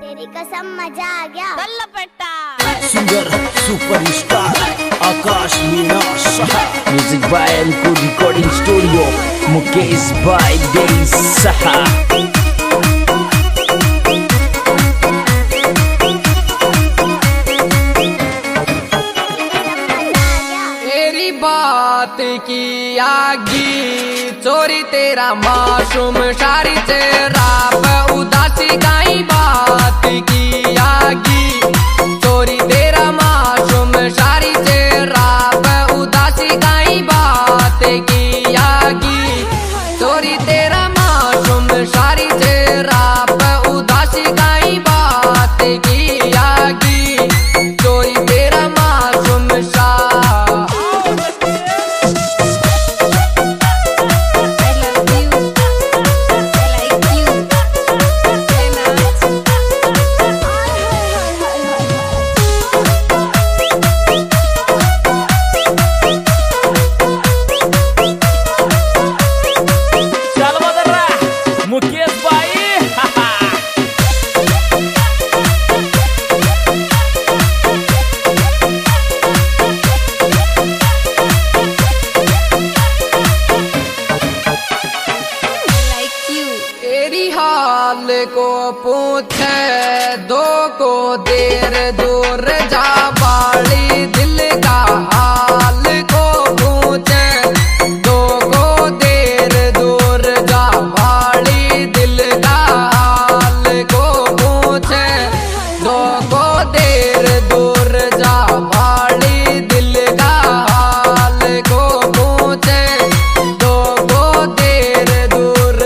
तेरी कसम मजा आ गया तल्लपेट्टा singer superstar Akash Meena Shah music by एमको रिकॉर्डिंग स्टूडियो मुकेश बाय डेरी सहा बात की आगी चोरी तेरा मासूम शारी तेरा उदासी काई बात की आगी चोरी तेरा मासूम शारी तेरा उदासी काई बात की आगी चोरी तेरा मासूम शारी तेरा उदासी काई बात की आगी चोरी तेरा मासूम हाल को पूछे दो को देर दूर जा बाली दिल का हाल को पूछे दो को देर दूर जा बाली दिल का हाल को पूछे दो को देर दूर जा बाली दिल का हाल को पूछे दो को देर दूर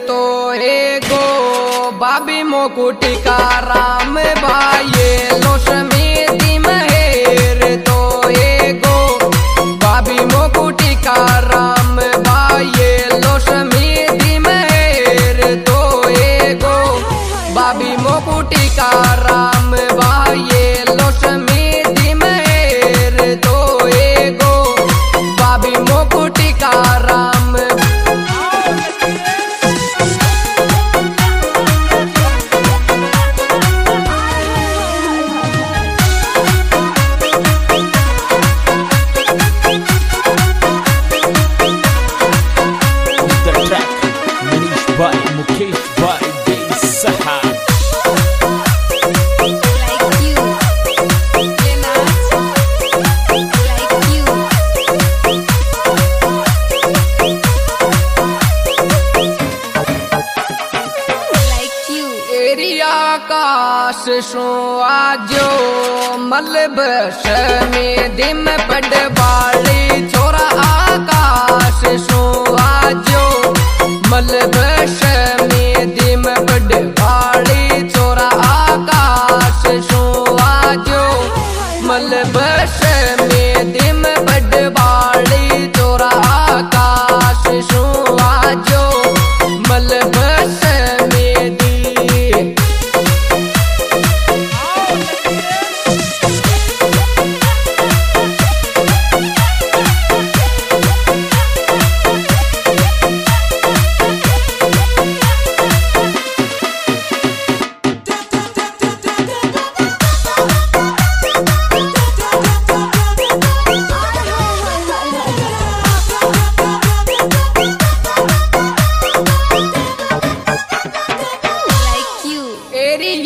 तो हे गो बाबी मोकुटी का राम भाई लोश में दिम हेर तो हे गो बाबी मोकुटी का राम भाई लोश में दिम हेर तो हे गो बाबी मोकुटी का राम भाई लोश में दिम हेर तो हे गो बाबी मोकुटी का Ram by Mukesh by Day Saha आकाश शो आजो मलब में दिम पड़ बाली छोरा आकाश शो आजो मलब में दिम पड़ बाली छोरा आकाश शो आजो मलब में दिम पड़ बाली छोरा आकाश शो आजो मलब में दी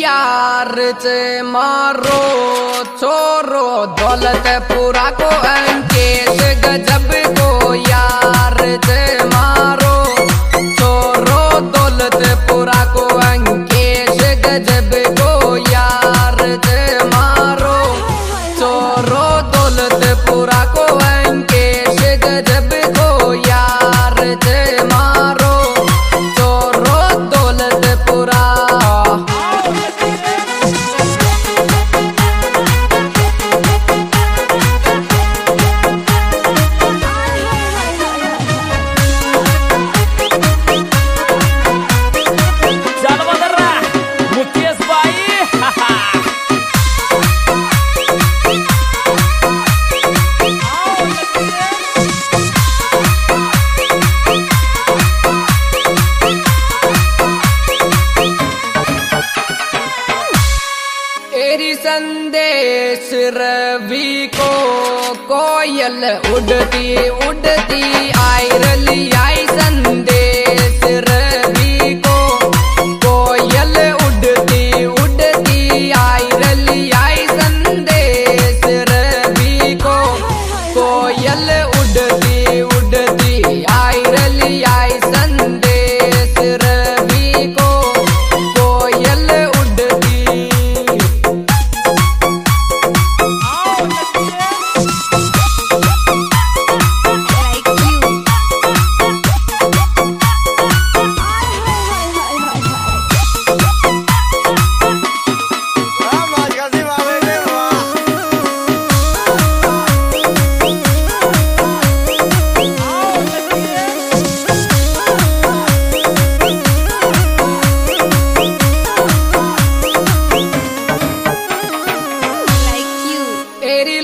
यार से मारो छोरो दौलत पूरा को अंकेश गजब को यार से मारो छोरो दौलत पूरा को अंकेश गजब को यार से मारो छोरो दौलत पूरा को अंकेश गजब को यार से मारो रवि को कोयल उड़ती उड़ती आई रली आई संदेश रवि को कोयल उड़ती उड़ती आई रली आई संदेश रवि को कोयल उड़ती उड़ती आई रली आई संदेश रवि को कोयल उड़ती।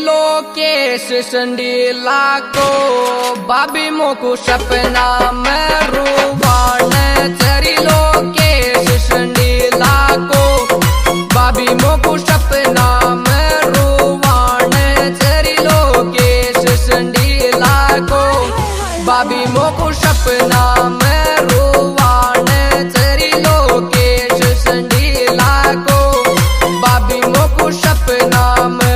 लोकेश संडीला को बाबी मोकू सपना में रूवान चरी लोकेश संडीला को बाबी मोकू सपना में रूवान चरी लोकेश संडीला को बाबी मोकू सपना में रूवान चरी लोकेश संडीला को बाबी मोकू सपना में।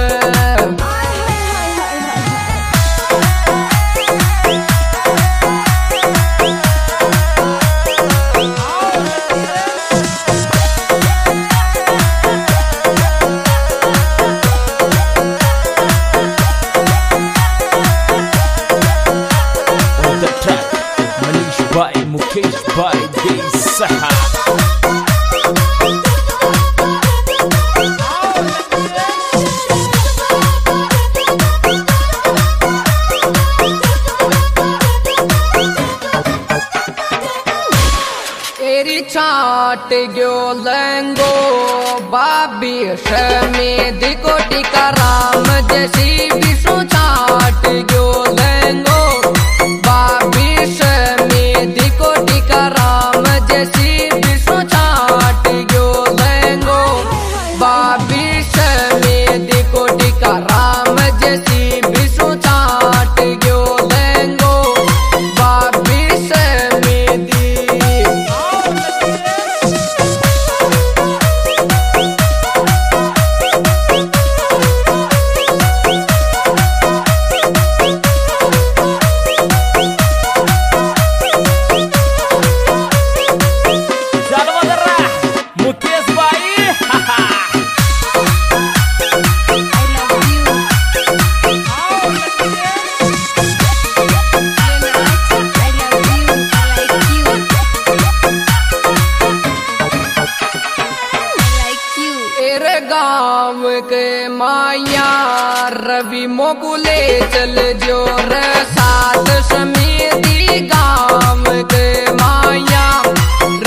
मुकेश भाई देई सहा। एरी छाट गयो लंगो बाबी समेत को टिका राम जैसी विष्णु छाट गयो लंगो बाबी समेत को टिका राम जैसी विष्णु छाट गयो लंगो बाबी समेत को टिका राम जैसी विष्णु छाट गयो लंगो बाबी समेत। गाँव के माया रवि मोकुले चल जोर साथ समिति गाँव के माया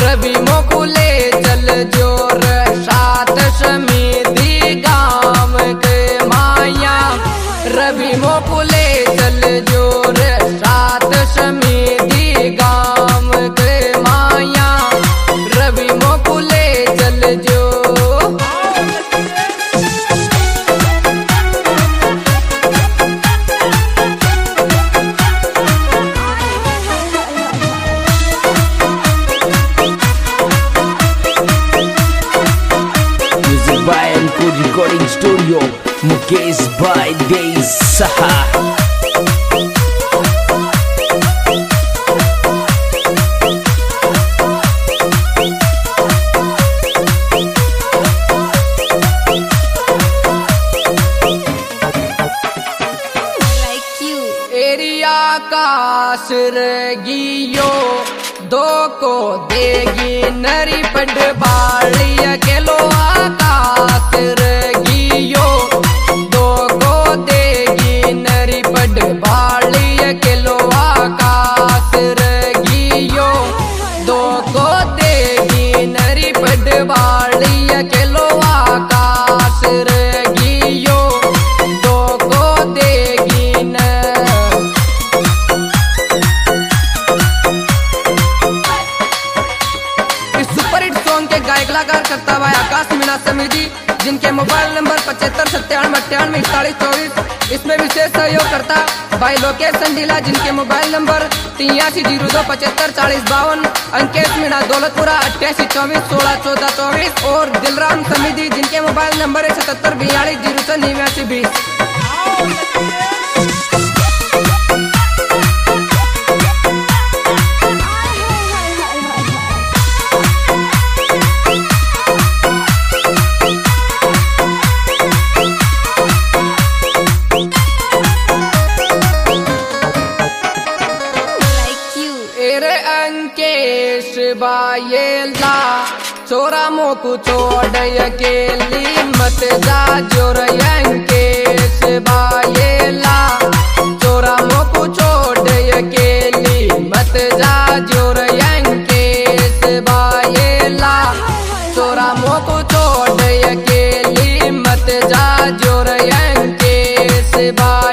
रवि मोकुले चल जोर साथ समिति गाँव के माया रवि मोकुले चल जोर साथ समिति गाँव के माया रवि मोकुले चल जो। Recording studio Mukesh भाई देई सहा। एरिया आकाश रगियो दो को देगी नरी पड बाली अकेलो आकाश रगियो दो को देगी नरी पड बाली अकेलो आकाश रगियो दो को देगी नरी पड बाली अकेलो आकाश रगियो दो को देगी न। सुपर हिट सॉन्ग के गायक कलाकार करता हुआ आकाश मीणा समीजी जिनके मोबाइल नंबर 7597989824। इसमें विशेष सहयोग करता भाई लोकेश संडीला, जिनके मोबाइल नंबर 8302754052। अंकेश मीणा दौलतपुरा 8824161424 और दिलराम समीदी, जिनके मोबाइल नंबर 7742 अंकेश बायेला छोरा मोकू छोड़ अकेली मत जा जोर। अंकेश बायेला छोरा मोकू छोड़ अकेली मत जा जोर। अंकेश बायेला छोरा मोकू छोड़ अकेली मत जा जोर। अंकेश बायेला